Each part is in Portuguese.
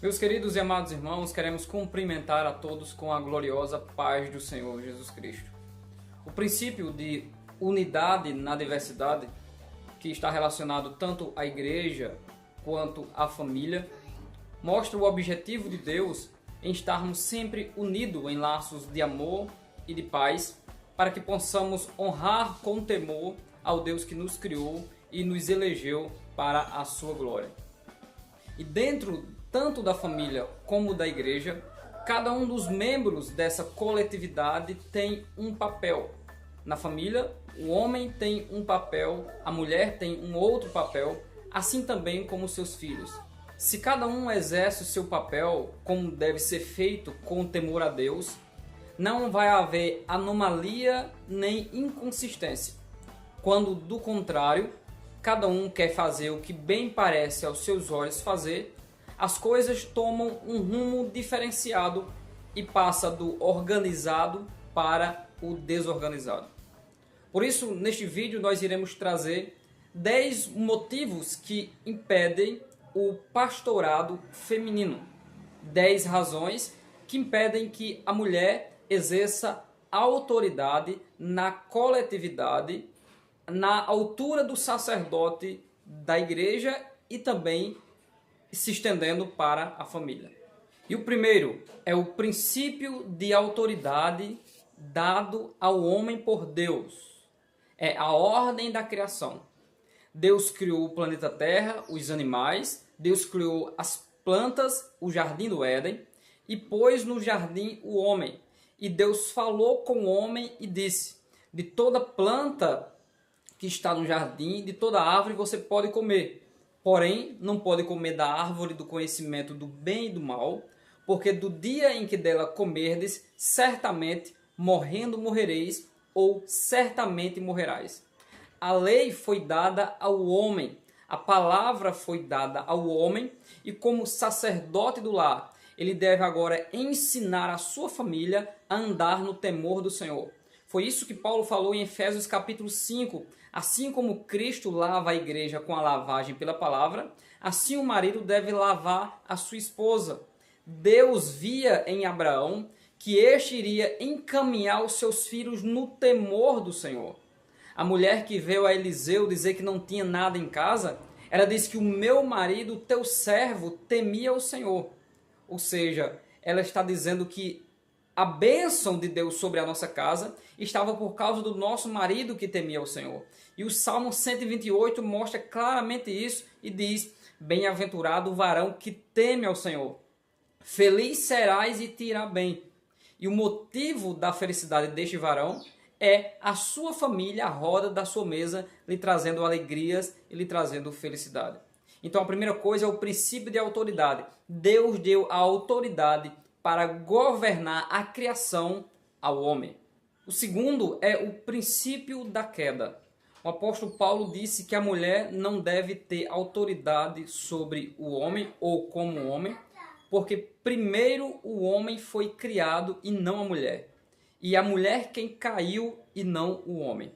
Meus queridos e amados irmãos, queremos cumprimentar a todos com a gloriosa paz do Senhor Jesus Cristo. O princípio de unidade na diversidade, que está relacionado tanto à igreja quanto à família, mostra o objetivo de Deus em estarmos sempre unidos em laços de amor e de paz, para que possamos honrar com temor ao Deus que nos criou e nos elegeu para a sua glória. E dentro tanto da família como da igreja, cada um dos membros dessa coletividade tem um papel. Na família, o homem tem um papel, a mulher tem um outro papel, assim também como seus filhos. Se cada um exerce o seu papel como deve ser feito com temor a Deus, não vai haver anomalia nem inconsistência. Quando, do contrário, cada um quer fazer o que bem parece aos seus olhos fazer, as coisas tomam um rumo diferenciado e passa do organizado para o desorganizado. Por isso, neste vídeo nós iremos trazer 10 motivos que impedem o pastorado feminino. 10 razões que impedem que a mulher exerça autoridade na coletividade, na altura do sacerdote da igreja e também se estendendo para a família. E o primeiro é o princípio de autoridade dado ao homem por Deus. É a ordem da criação. Deus criou o planeta Terra, os animais, Deus criou as plantas, o jardim do Éden, e pôs no jardim o homem. E Deus falou com o homem e disse: de toda planta que está no jardim, de toda árvore você pode comer. Porém, não pode comer da árvore do conhecimento do bem e do mal, porque do dia em que dela comerdes, certamente morrendo morrereis, ou certamente morrerás. A lei foi dada ao homem, a palavra foi dada ao homem, e como sacerdote do lar, ele deve agora ensinar a sua família a andar no temor do Senhor. Foi isso que Paulo falou em Efésios capítulo 5. Assim como Cristo lava a igreja com a lavagem pela palavra, assim o marido deve lavar a sua esposa. Deus via em Abraão que este iria encaminhar os seus filhos no temor do Senhor. A mulher que veio a Eliseu dizer que não tinha nada em casa, ela disse que o meu marido, teu servo, temia o Senhor. Ou seja, ela está dizendo que a bênção de Deus sobre a nossa casa estava por causa do nosso marido que temia o Senhor. E o Salmo 128 mostra claramente isso e diz: bem-aventurado o varão que teme ao Senhor. Feliz serás e te irá bem. E o motivo da felicidade deste varão é a sua família à roda da sua mesa, lhe trazendo alegrias e lhe trazendo felicidade. Então a primeira coisa é o princípio de autoridade. Deus deu a autoridade para governar a criação ao homem. O segundo é o princípio da queda. O apóstolo Paulo disse que a mulher não deve ter autoridade sobre o homem ou como homem, porque primeiro o homem foi criado e não a mulher. E a mulher quem caiu e não o homem.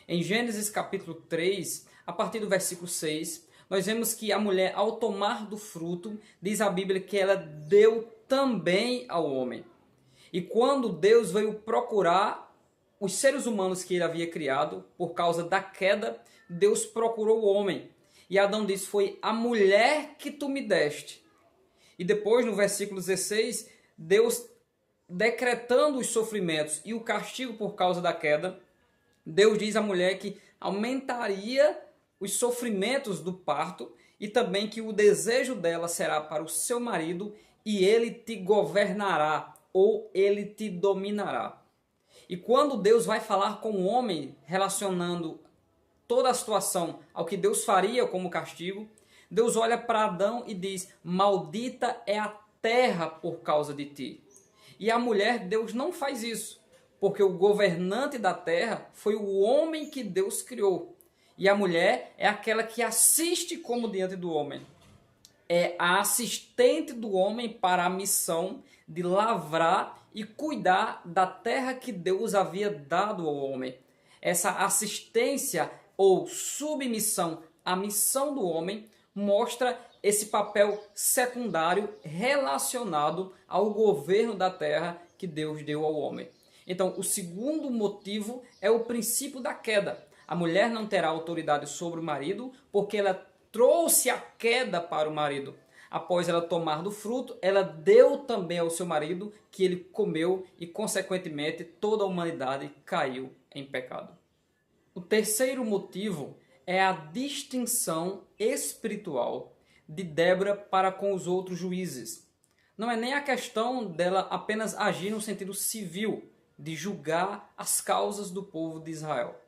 Em Gênesis capítulo 3, a partir do versículo 6, nós vemos que a mulher, ao tomar do fruto, diz a Bíblia que ela deu também ao homem. E quando Deus veio procurar os seres humanos que ele havia criado, por causa da queda, Deus procurou o homem. E Adão disse: foi a mulher que tu me deste. E depois, no versículo 16, Deus decretando os sofrimentos e o castigo por causa da queda, Deus diz à mulher que aumentaria os sofrimentos do parto e também que o desejo dela será para o seu marido e ele te governará ou ele te dominará. E quando Deus vai falar com o homem, relacionando toda a situação ao que Deus faria como castigo, Deus olha para Adão e diz: maldita é a terra por causa de ti. E a mulher, Deus não faz isso, porque o governante da terra foi o homem que Deus criou. E a mulher é aquela que assiste como diante do homem. É a assistente do homem para a missão de lavrar e cuidar da terra que Deus havia dado ao homem. Essa assistência ou submissão à missão do homem mostra esse papel secundário relacionado ao governo da terra que Deus deu ao homem. Então, o segundo motivo é o princípio da queda. A mulher não terá autoridade sobre o marido porque ela trouxe a queda para o marido. Após ela tomar do fruto, ela deu também ao seu marido, que ele comeu e, consequentemente, toda a humanidade caiu em pecado. O terceiro motivo é a distinção espiritual de Débora para com os outros juízes. Não é nem a questão dela apenas agir no sentido civil, de julgar as causas do povo de Israel.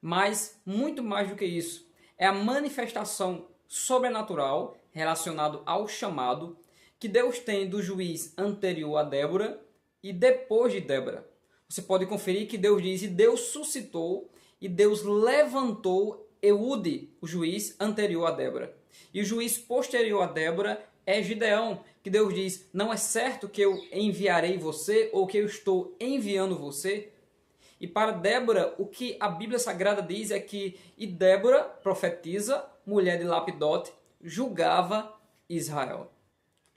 Mas, muito mais do que isso, é a manifestação sobrenatural relacionado ao chamado que Deus tem do juiz anterior a Débora e depois de Débora. Você pode conferir que Deus diz: e Deus suscitou e Deus levantou Eude, o juiz anterior a Débora. E o juiz posterior a Débora é Gideão, que Deus diz: não é certo que eu enviarei você ou que eu estou enviando você? E para Débora, o que a Bíblia Sagrada diz é que e Débora, profetisa, mulher de Lapidote, julgava Israel.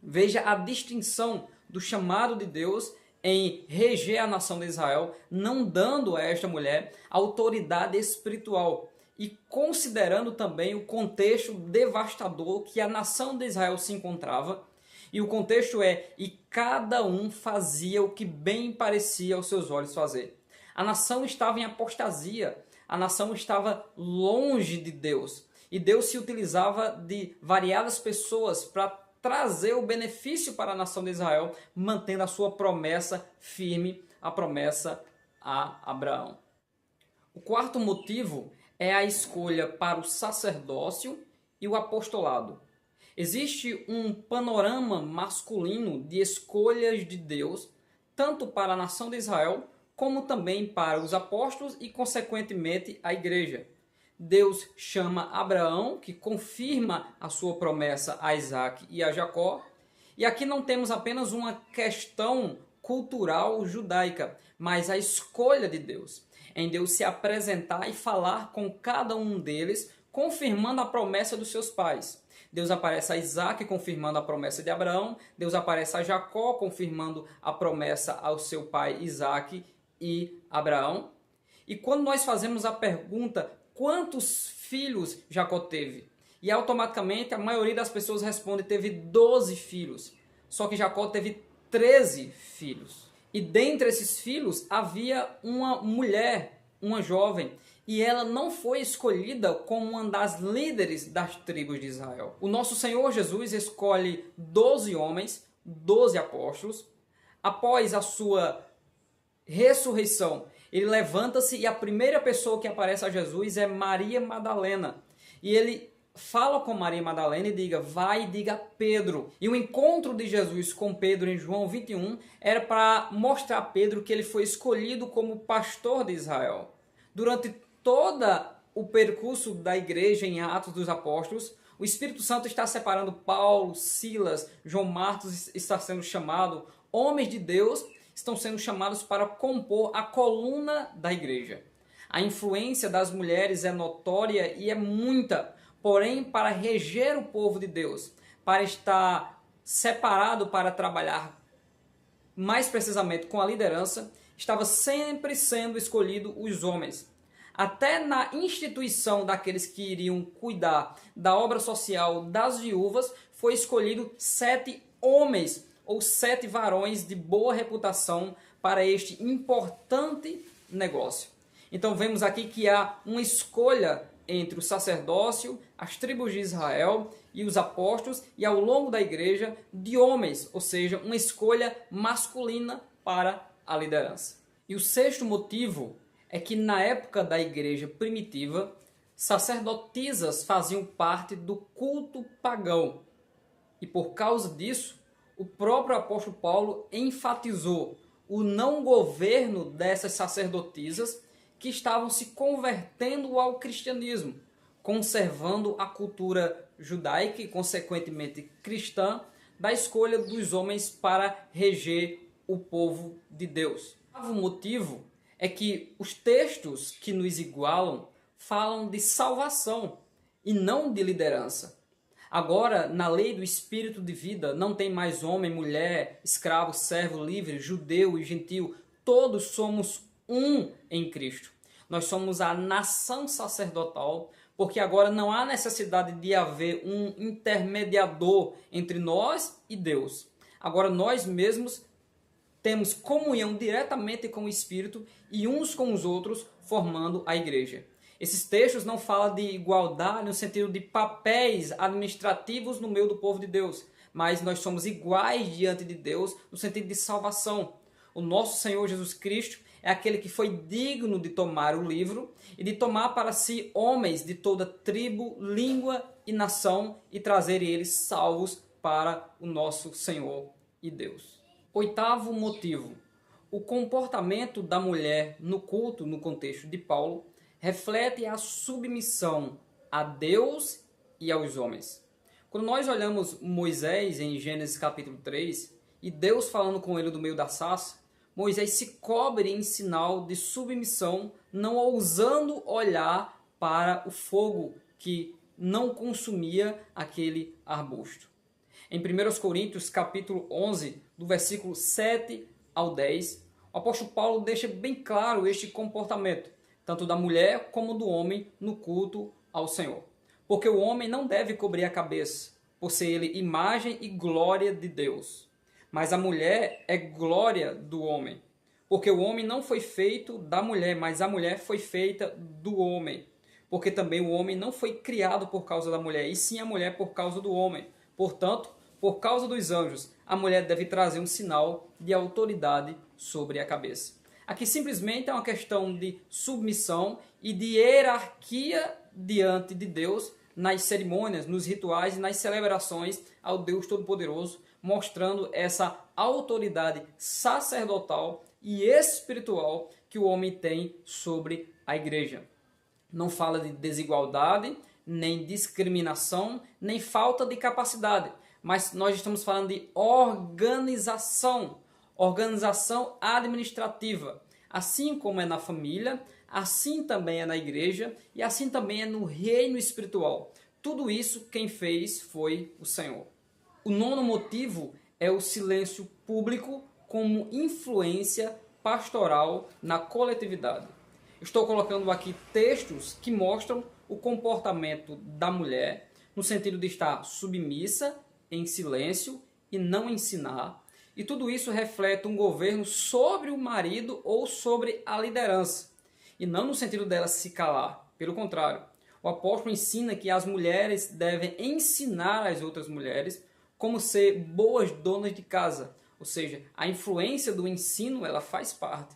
Veja a distinção do chamado de Deus em reger a nação de Israel, não dando a esta mulher autoridade espiritual e considerando também o contexto devastador que a nação de Israel se encontrava. E o contexto é: e cada um fazia o que bem parecia aos seus olhos fazer. A nação estava em apostasia, a nação estava longe de Deus. E Deus se utilizava de variadas pessoas para trazer o benefício para a nação de Israel, mantendo a sua promessa firme, a promessa a Abraão. O quarto motivo é a escolha para o sacerdócio e o apostolado. Existe um panorama masculino de escolhas de Deus, tanto para a nação de Israel, como também para os apóstolos e, consequentemente, a igreja. Deus chama Abraão, que confirma a sua promessa a Isaac e a Jacó. E aqui não temos apenas uma questão cultural judaica, mas a escolha de Deus, em Deus se apresentar e falar com cada um deles, confirmando a promessa dos seus pais. Deus aparece a Isaac, confirmando a promessa de Abraão. Deus aparece a Jacó, confirmando a promessa ao seu pai Isaac e Abraão. E quando nós fazemos a pergunta: quantos filhos Jacó teve? E automaticamente a maioria das pessoas responde: teve 12 filhos. Só que Jacó teve 13 filhos. E dentre esses filhos havia uma mulher, uma jovem, e ela não foi escolhida como uma das líderes das tribos de Israel. O nosso Senhor Jesus escolhe 12 homens, 12 apóstolos. Após a sua ressurreição, ele levanta-se e a primeira pessoa que aparece a Jesus é Maria Madalena. E ele fala com Maria Madalena e diga: vai e diga a Pedro. E o encontro de Jesus com Pedro em João 21 era para mostrar a Pedro que ele foi escolhido como pastor de Israel. Durante todo o percurso da igreja em Atos dos Apóstolos, o Espírito Santo está separando Paulo, Silas, João Marcos está sendo chamado, homens de Deus estão sendo chamados para compor a coluna da igreja. A influência das mulheres é notória e é muita, porém, para reger o povo de Deus, para estar separado para trabalhar mais precisamente com a liderança, estava sempre sendo escolhido os homens. Até na instituição daqueles que iriam cuidar da obra social das viúvas, foi escolhido 7 homens ou 7 varões de boa reputação para este importante negócio. Então vemos aqui que há uma escolha entre o sacerdócio, as tribos de Israel e os apóstolos, e ao longo da igreja, de homens, ou seja, uma escolha masculina para a liderança. E o sexto motivo é que na época da igreja primitiva, sacerdotisas faziam parte do culto pagão. E por causa disso, o próprio apóstolo Paulo enfatizou o não governo dessas sacerdotisas que estavam se convertendo ao cristianismo, conservando a cultura judaica e, consequentemente, cristã, da escolha dos homens para reger o povo de Deus. O motivo é que os textos que nos igualam falam de salvação e não de liderança. Agora, na lei do Espírito de vida, não tem mais homem, mulher, escravo, servo, livre, judeu e gentil. Todos somos um em Cristo. Nós somos a nação sacerdotal, porque agora não há necessidade de haver um intermediador entre nós e Deus. Agora nós mesmos temos comunhão diretamente com o Espírito e uns com os outros, formando a igreja. Esses textos não falam de igualdade no sentido de papéis administrativos no meio do povo de Deus, mas nós somos iguais diante de Deus no sentido de salvação. O nosso Senhor Jesus Cristo é aquele que foi digno de tomar o livro e de tomar para si homens de toda tribo, língua e nação e trazer eles salvos para o nosso Senhor e Deus. Oitavo motivo: o comportamento da mulher no culto, no contexto de Paulo, reflete a submissão a Deus e aos homens. Quando nós olhamos Moisés em Gênesis capítulo 3, e Deus falando com ele do meio da sarça, Moisés se cobre em sinal de submissão, não ousando olhar para o fogo que não consumia aquele arbusto. Em 1 Coríntios capítulo 11, do versículo 7 ao 10, o apóstolo Paulo deixa bem claro este comportamento, tanto da mulher como do homem no culto ao Senhor. Porque o homem não deve cobrir a cabeça, por ser ele imagem e glória de Deus. Mas a mulher é glória do homem. Porque o homem não foi feito da mulher, mas a mulher foi feita do homem. Porque também o homem não foi criado por causa da mulher, e sim a mulher por causa do homem. Portanto, por causa dos anjos, a mulher deve trazer um sinal de autoridade sobre a cabeça. Aqui simplesmente é uma questão de submissão e de hierarquia diante de Deus nas cerimônias, nos rituais e nas celebrações ao Deus Todo-Poderoso, mostrando essa autoridade sacerdotal e espiritual que o homem tem sobre a igreja. Não fala de desigualdade, nem discriminação, nem falta de capacidade, mas nós estamos falando de organização administrativa. Assim como é na família, assim também é na igreja e assim também é no reino espiritual. Tudo isso quem fez foi o Senhor. O nono motivo é o silêncio público como influência pastoral na coletividade. Estou colocando aqui textos que mostram o comportamento da mulher no sentido de estar submissa, em silêncio e não ensinar. E tudo isso reflete um governo sobre o marido ou sobre a liderança. E não no sentido dela se calar. Pelo contrário, o apóstolo ensina que as mulheres devem ensinar as outras mulheres como ser boas donas de casa. Ou seja, a influência do ensino ela faz parte.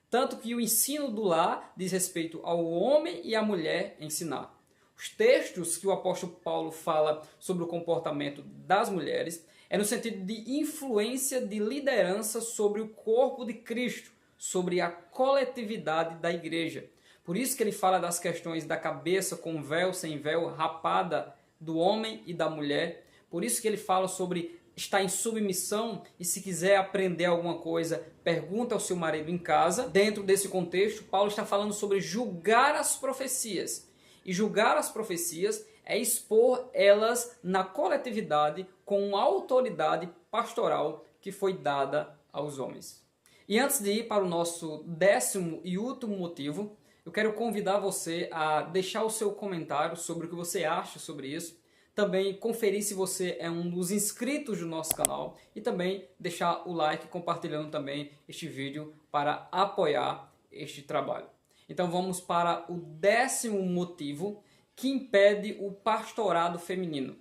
Tanto que o ensino do lar diz respeito ao homem e à mulher ensinar. Os textos que o apóstolo Paulo fala sobre o comportamento das mulheres é no sentido de influência de liderança sobre o corpo de Cristo, sobre a coletividade da igreja. Por isso que ele fala das questões da cabeça com véu, sem véu, rapada, do homem e da mulher. Por isso que ele fala sobre estar em submissão e se quiser aprender alguma coisa, pergunta ao seu marido em casa. Dentro desse contexto, Paulo está falando sobre julgar as profecias. E julgar as profecias é expor elas na coletividade com a autoridade pastoral que foi dada aos homens. E antes de ir para o nosso 10º e último motivo, eu quero convidar você a deixar o seu comentário sobre o que você acha sobre isso. Também conferir se você é um dos inscritos do nosso canal e também deixar o like compartilhando também este vídeo para apoiar este trabalho. Então vamos para o 10º motivo que impede o pastorado feminino.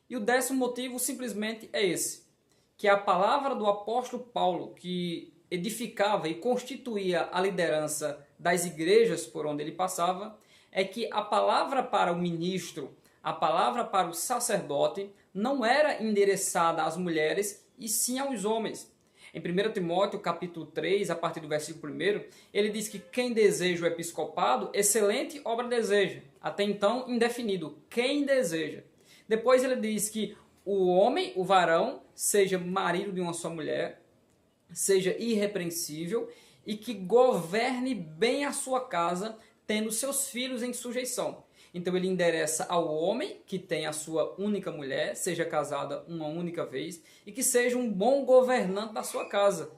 E o 10º motivo simplesmente é esse, que a palavra do apóstolo Paulo, que edificava e constituía a liderança das igrejas por onde ele passava, é que a palavra para o ministro, a palavra para o sacerdote não era endereçada às mulheres e sim aos homens. Em 1 Timóteo capítulo 3, a partir do versículo 1, ele diz que quem deseja o episcopado, excelente obra deseja. Até então, indefinido, quem deseja. Depois ele diz que o homem, o varão, seja marido de uma só mulher, seja irrepreensível e que governe bem a sua casa, tendo seus filhos em sujeição. Então ele endereça ao homem que tem a sua única mulher, seja casada uma única vez, e que seja um bom governante da sua casa.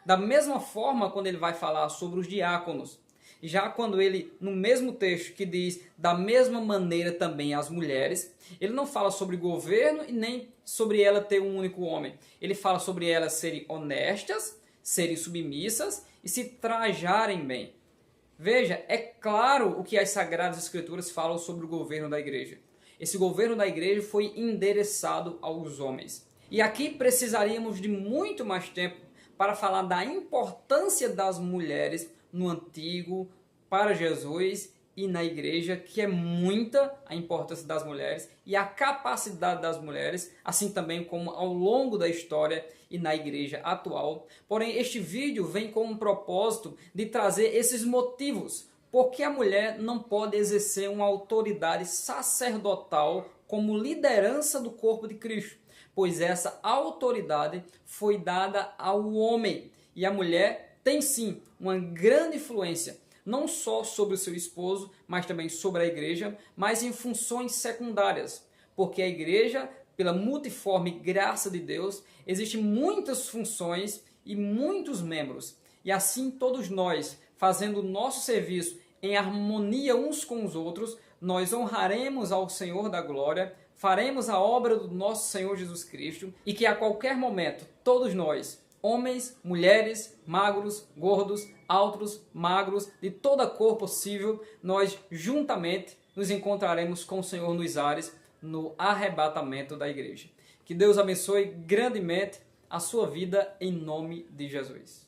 Da mesma forma, quando ele vai falar sobre os diáconos, já quando ele, no mesmo texto que diz da mesma maneira também as mulheres, ele não fala sobre governo e nem sobre ela ter um único homem. Ele fala sobre elas serem honestas, serem submissas e se trajarem bem. Veja, é claro o que as Sagradas Escrituras falam sobre o governo da igreja. Esse governo da igreja foi endereçado aos homens. E aqui precisaríamos de muito mais tempo para falar da importância das mulheres no Antigo, para Jesus e na igreja, que é muita a importância das mulheres e a capacidade das mulheres, assim também como ao longo da história e na igreja atual. Porém, este vídeo vem com um propósito de trazer esses motivos, porque a mulher não pode exercer uma autoridade sacerdotal como liderança do corpo de Cristo, pois essa autoridade foi dada ao homem e a mulher tem sim uma grande influência, não só sobre o seu esposo, mas também sobre a igreja, mas em funções secundárias, porque a igreja, pela multiforme graça de Deus, existem muitas funções e muitos membros, e assim todos nós, fazendo o nosso serviço em harmonia uns com os outros, nós honraremos ao Senhor da glória, faremos a obra do nosso Senhor Jesus Cristo, e que a qualquer momento, todos nós, homens, mulheres, magros, gordos, altos, magros, de toda cor possível, nós juntamente nos encontraremos com o Senhor nos ares, no arrebatamento da igreja. Que Deus abençoe grandemente a sua vida em nome de Jesus.